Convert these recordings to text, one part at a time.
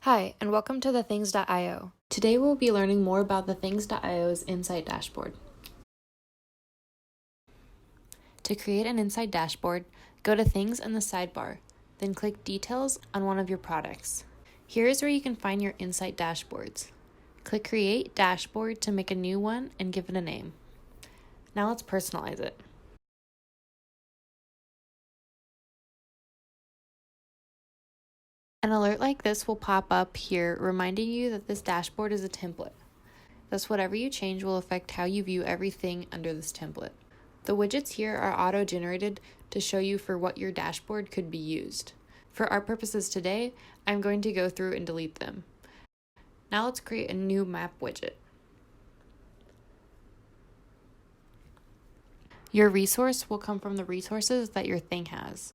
Hi, and welcome to thethings.iO. Today we'll be learning more about the things.io's Insight dashboard. To create an Insight dashboard, go to Things in the sidebar, then click Details on one of your products. Here is where you can find your Insight dashboards. Click Create Dashboard to make a new one and give it a name. Now let's personalize it. An alert like this will pop up here reminding you that this dashboard is a template. Thus, whatever you change will affect how you view everything under this template. The widgets here are auto-generated to show you for what your dashboard could be used. For our purposes today, I'm going to go through and delete them. Now let's create a new map widget. Your resource will come from the resources that your thing has.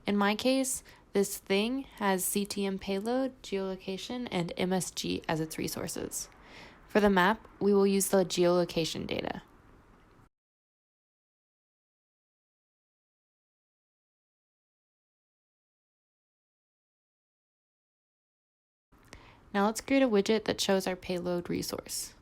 In my case, this thing has CTM payload, geolocation, and MSG as its resources. For the map, we will use the geolocation data. Now let's create a widget that shows our payload resource.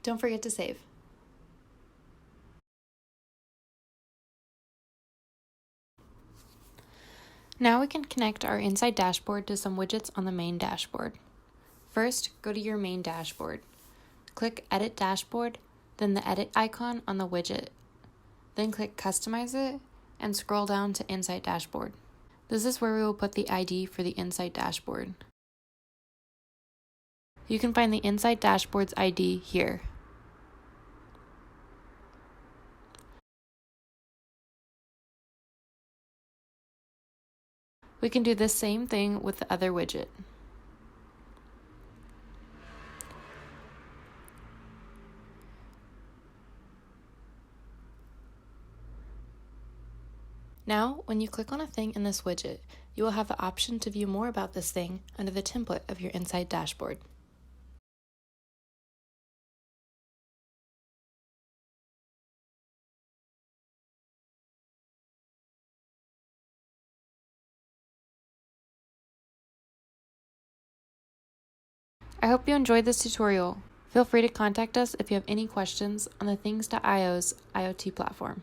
Don't forget to save. Now we can connect our Insight dashboard to some widgets on the main dashboard. First, go to your main dashboard. Click Edit Dashboard, then the edit icon on the widget. Then click Customize it and scroll down to Insight Dashboard. This is where we will put the ID for the Insight dashboard. You can find the Insight dashboard's ID here. We can do the same thing with the other widget. Now, when you click on a thing in this widget, you will have the option to view more about this thing under the template of your Insight dashboard. I hope you enjoyed this tutorial. Feel free to contact us if you have any questions on the things.io's IoT platform.